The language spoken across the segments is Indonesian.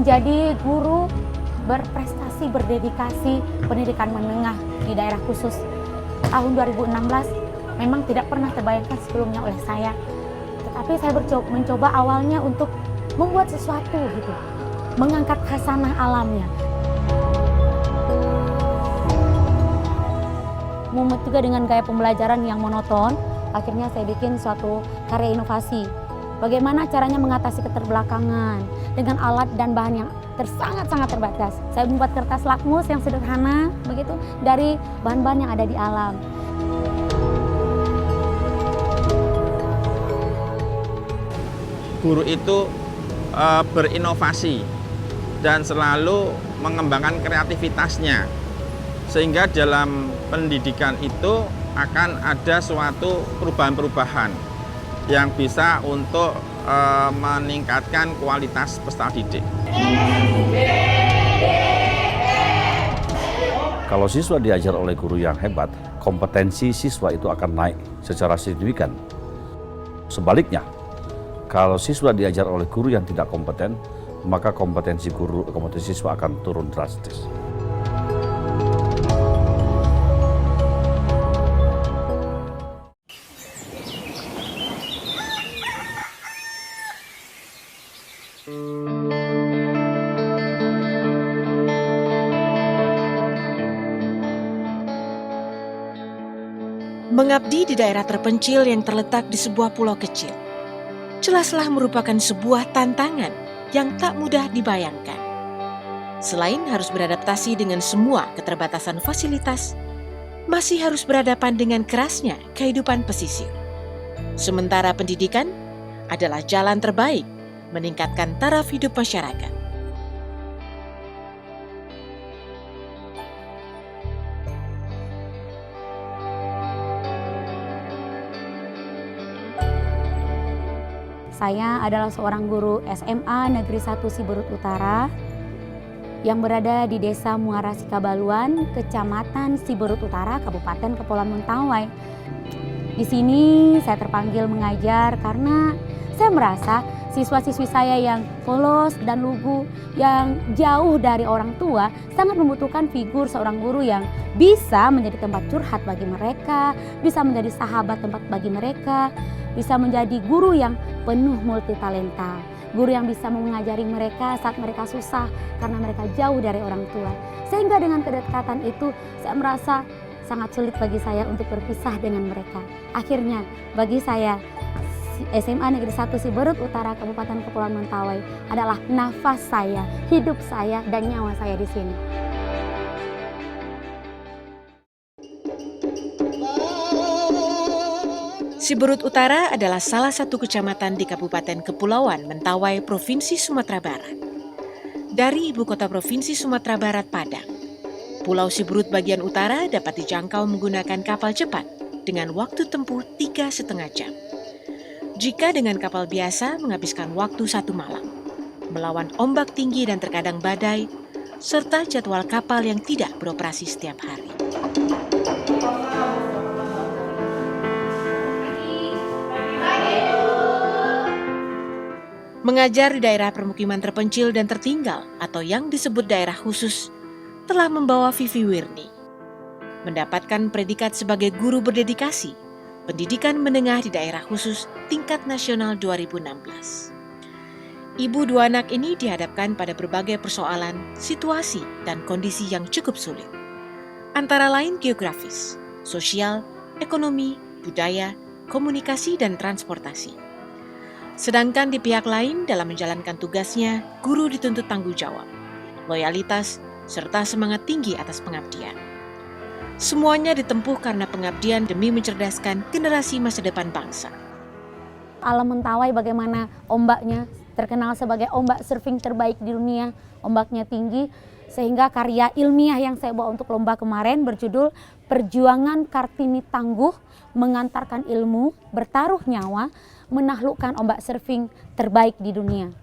menjadi guru berprestasi, berdedikasi pendidikan menengah di daerah khusus tahun 2016 memang tidak pernah terbayangkan sebelumnya oleh saya. Tetapi saya mencoba awalnya untuk membuat sesuatu gitu, mengangkat khasanah alamnya. Mumet juga dengan gaya pembelajaran yang monoton, akhirnya saya bikin suatu karya inovasi. Bagaimana caranya mengatasi keterbelakangan dengan alat dan bahan yang sangat terbatas. Saya membuat kertas lakmus yang sederhana begitu dari bahan-bahan yang ada di alam. Guru itu berinovasi dan selalu mengembangkan kreativitasnya, sehingga dalam pendidikan itu akan ada suatu perubahan-perubahan yang bisa untuk meningkatkan kualitas peserta didik. Kalau siswa diajar oleh guru yang hebat, kompetensi siswa itu akan naik secara signifikan. Sebaliknya, kalau siswa diajar oleh guru yang tidak kompeten, maka kompetensi siswa akan turun drastis. Mengabdi di daerah terpencil yang terletak di sebuah pulau kecil, jelaslah merupakan sebuah tantangan yang tak mudah dibayangkan. Selain harus beradaptasi dengan semua keterbatasan fasilitas, masih harus berhadapan dengan kerasnya kehidupan pesisir. Sementara pendidikan adalah jalan terbaik meningkatkan taraf hidup masyarakat. Saya adalah seorang guru SMA Negeri 1 Siberut Utara yang berada di Desa Muara Sikabaluan, Kecamatan Siberut Utara, Kabupaten Kepulauan Mentawai. Di sini saya terpanggil mengajar karena saya merasa siswa-siswi saya yang polos dan lugu, yang jauh dari orang tua, sangat membutuhkan figur seorang guru yang bisa menjadi tempat curhat bagi mereka, bisa menjadi sahabat tempat bagi mereka, bisa menjadi guru yang penuh multitalenta, guru yang bisa mengajari mereka saat mereka susah karena mereka jauh dari orang tua. Sehingga dengan kedekatan itu saya merasa sangat sulit bagi saya untuk berpisah dengan mereka. Akhirnya bagi saya SMA Negeri 1 Siberut Utara Kabupaten Kepulauan Mentawai adalah nafas saya, hidup saya, dan nyawa saya di sini. Siberut Utara adalah salah satu kecamatan di Kabupaten Kepulauan Mentawai, Provinsi Sumatera Barat. Dari ibu kota Provinsi Sumatera Barat, Padang, Pulau Siberut bagian utara dapat dijangkau menggunakan kapal cepat dengan waktu tempuh 3,5 jam. Jika dengan kapal biasa menghabiskan waktu 1 malam, melawan ombak tinggi dan terkadang badai, serta jadwal kapal yang tidak beroperasi setiap hari. Mengajar di daerah permukiman terpencil dan tertinggal atau yang disebut daerah khusus telah membawa Vivi Wirni mendapatkan predikat sebagai guru berdedikasi pendidikan menengah di daerah khusus tingkat nasional 2016. Ibu dua anak ini dihadapkan pada berbagai persoalan, situasi, dan kondisi yang cukup sulit. Antara lain geografis, sosial, ekonomi, budaya, komunikasi, dan transportasi. Sedangkan di pihak lain dalam menjalankan tugasnya, guru dituntut tanggung jawab, loyalitas, serta semangat tinggi atas pengabdian. Semuanya ditempuh karena pengabdian demi mencerdaskan generasi masa depan bangsa. Alam Mentawai bagaimana ombaknya, terkenal sebagai ombak surfing terbaik di dunia, ombaknya tinggi, sehingga karya ilmiah yang saya bawa untuk lomba kemarin berjudul Perjuangan Kartini Tangguh Mengantarkan Ilmu, Bertaruh Nyawa, Menaklukkan Ombak Surfing Terbaik di Dunia.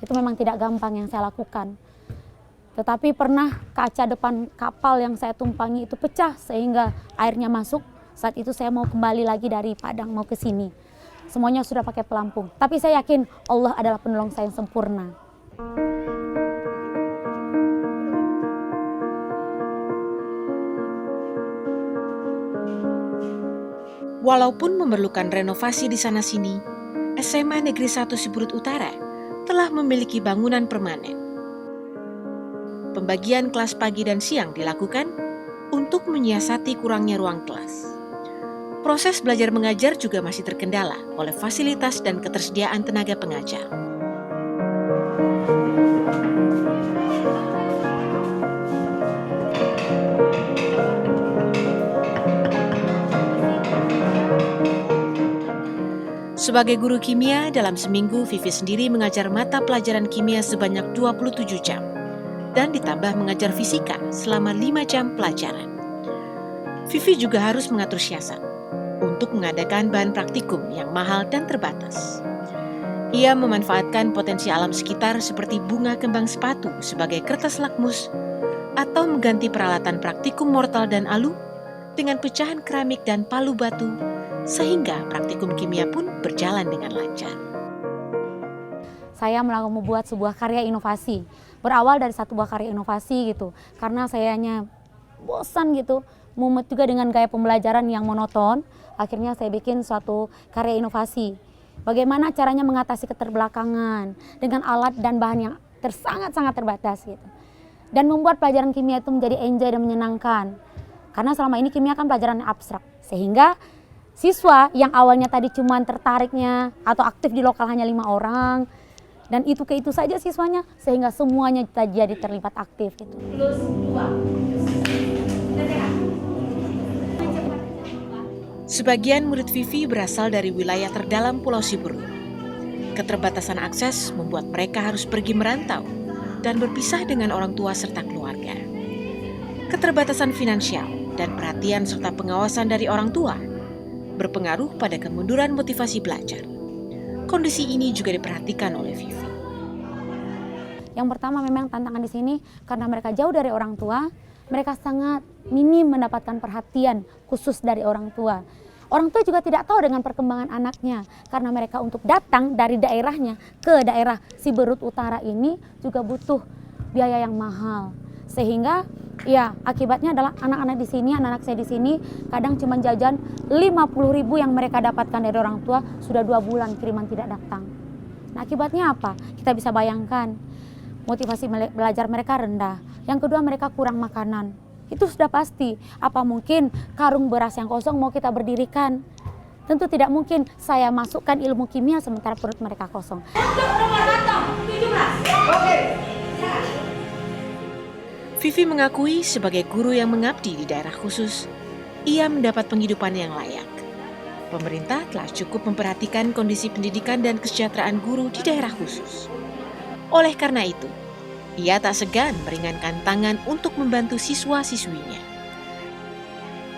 Itu memang tidak gampang yang saya lakukan. Tetapi pernah kaca depan kapal yang saya tumpangi itu pecah sehingga airnya masuk. Saat itu saya mau kembali lagi dari Padang mau ke sini. Semuanya sudah pakai pelampung. Tapi saya yakin Allah adalah penolong saya yang sempurna. Walaupun memerlukan renovasi di sana-sini, SMA Negeri 1 Siberut Utara telah memiliki bangunan permanen. Pembagian kelas pagi dan siang dilakukan untuk menyiasati kurangnya ruang kelas. Proses belajar mengajar juga masih terkendala oleh fasilitas dan ketersediaan tenaga pengajar. Sebagai guru kimia, dalam seminggu Vivi sendiri mengajar mata pelajaran kimia sebanyak 27 jam dan ditambah mengajar fisika selama 5 jam pelajaran. Vivi juga harus mengatur siasat untuk mengadakan bahan praktikum yang mahal dan terbatas. Ia memanfaatkan potensi alam sekitar seperti bunga kembang sepatu sebagai kertas lakmus atau mengganti peralatan praktikum mortal dan alu dengan pecahan keramik dan palu batu sehingga praktikum kimia pun berjalan dengan lancar. Saya membuat sebuah karya inovasi. Berawal dari satu buah karya inovasi gitu. Karena sayanya bosan gitu, mumet juga dengan gaya pembelajaran yang monoton. Akhirnya saya bikin suatu karya inovasi. Bagaimana caranya mengatasi keterbelakangan dengan alat dan bahan yang sangat-sangat terbatas gitu. Dan membuat pelajaran kimia itu menjadi enjoy dan menyenangkan. Karena selama ini kimia kan pelajaran yang abstrak. Sehingga siswa yang awalnya tadi cuma tertariknya atau aktif di lokal hanya 5 orang, dan itu ke itu saja siswanya, sehingga semuanya jadi terlibat aktif gitu. Sebagian murid Vivi berasal dari wilayah terdalam Pulau Siberut. Keterbatasan akses membuat mereka harus pergi merantau dan berpisah dengan orang tua serta keluarga. Keterbatasan finansial dan perhatian serta pengawasan dari orang tua berpengaruh pada kemunduran motivasi belajar. Kondisi ini juga diperhatikan oleh Vivi. Yang pertama memang tantangan di sini karena mereka jauh dari orang tua, mereka sangat minim mendapatkan perhatian khusus dari orang tua. Orang tua juga tidak tahu dengan perkembangan anaknya karena mereka untuk datang dari daerahnya ke daerah Siberut Utara ini juga butuh biaya yang mahal. Sehingga ya akibatnya adalah anak-anak di sini, anak-anak saya di sini kadang cuma jajan 50.000 yang mereka dapatkan dari orang tua sudah 2 bulan kiriman tidak datang. Nah akibatnya apa? Kita bisa bayangkan motivasi belajar mereka rendah. Yang kedua mereka kurang makanan. Itu sudah pasti. Apa mungkin karung beras yang kosong mau kita berdirikan? Tentu tidak mungkin saya masukkan ilmu kimia sementara perut mereka kosong. Vivi mengakui sebagai guru yang mengabdi di daerah khusus, ia mendapat penghidupan yang layak. Pemerintah telah cukup memperhatikan kondisi pendidikan dan kesejahteraan guru di daerah khusus. Oleh karena itu, ia tak segan meringankan tangan untuk membantu siswa-siswinya.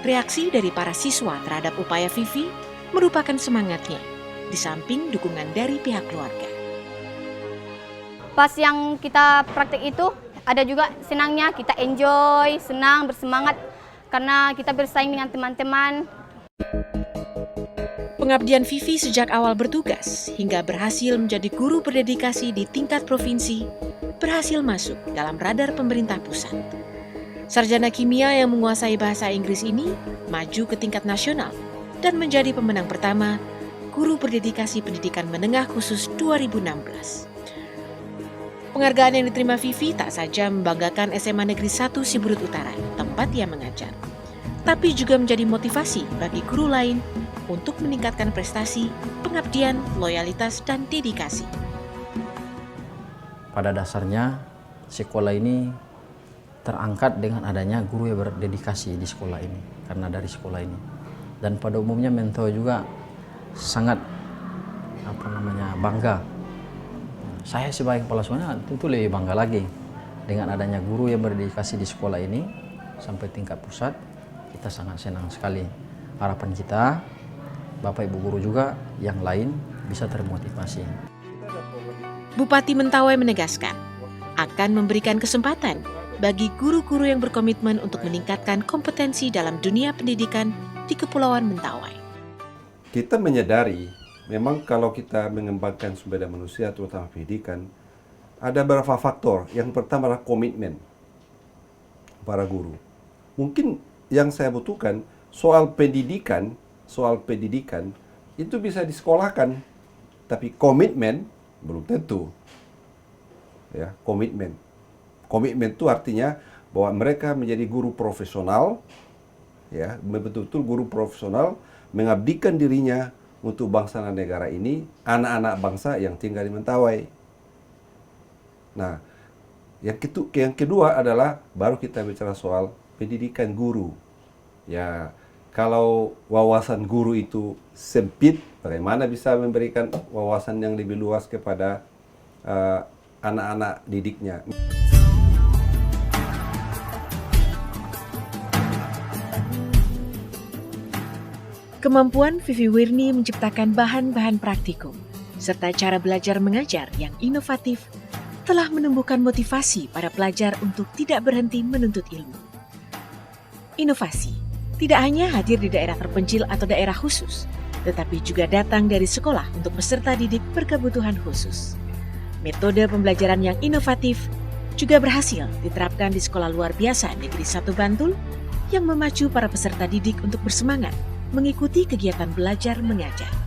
Reaksi dari para siswa terhadap upaya Vivi merupakan semangatnya, di samping dukungan dari pihak keluarga. Pas yang kita praktek itu, ada juga senangnya, kita enjoy, senang, bersemangat karena kita bersaing dengan teman-teman. Pengabdian Vivi sejak awal bertugas hingga berhasil menjadi guru berdedikasi di tingkat provinsi, berhasil masuk dalam radar pemerintah pusat. Sarjana kimia yang menguasai bahasa Inggris ini maju ke tingkat nasional dan menjadi pemenang pertama Guru Berdedikasi Pendidikan Menengah Khusus 2016. Penghargaan yang diterima Vivi tak saja membanggakan SMA Negeri 1 Siberut Utara, tempat ia mengajar, tapi juga menjadi motivasi bagi guru lain untuk meningkatkan prestasi, pengabdian, loyalitas, dan dedikasi. Pada dasarnya, sekolah ini terangkat dengan adanya guru yang berdedikasi di sekolah ini, karena dari sekolah ini. Dan pada umumnya mentor juga sangat bangga. Saya sebagai kepala sekolah tentu lebih bangga lagi dengan adanya guru yang berdedikasi di sekolah ini sampai tingkat pusat. Kita sangat senang sekali. Harapan kita, Bapak Ibu guru juga yang lain bisa termotivasi. Bupati Mentawai menegaskan akan memberikan kesempatan bagi guru-guru yang berkomitmen untuk meningkatkan kompetensi dalam dunia pendidikan di Kepulauan Mentawai. Kita menyadari memang kalau kita mengembangkan sumber daya manusia terutama pendidikan, ada beberapa faktor. Yang pertama adalah komitmen para guru. Mungkin yang saya butuhkan soal pendidikan soal pendidikan itu bisa disekolahkan, tapi komitmen belum tentu. Ya, komitmen. Komitmen itu artinya bahwa mereka menjadi guru profesional, ya, betul-betul guru profesional, mengabdikan dirinya untuk bangsa dan negara ini, anak-anak bangsa yang tinggal di Mentawai. Nah, yang kedua adalah baru kita bicara soal pendidikan guru. Ya, kalau wawasan guru itu sempit, bagaimana bisa memberikan wawasan yang lebih luas kepada anak-anak didiknya? Kemampuan Vivi Wirni menciptakan bahan-bahan praktikum serta cara belajar mengajar yang inovatif telah menumbuhkan motivasi para pelajar untuk tidak berhenti menuntut ilmu. Inovasi tidak hanya hadir di daerah terpencil atau daerah khusus, tetapi juga datang dari sekolah untuk peserta didik berkebutuhan khusus. Metode pembelajaran yang inovatif juga berhasil diterapkan di Sekolah Luar Biasa Negeri 1 Bantul yang memacu para peserta didik untuk bersemangat mengikuti kegiatan belajar mengajar.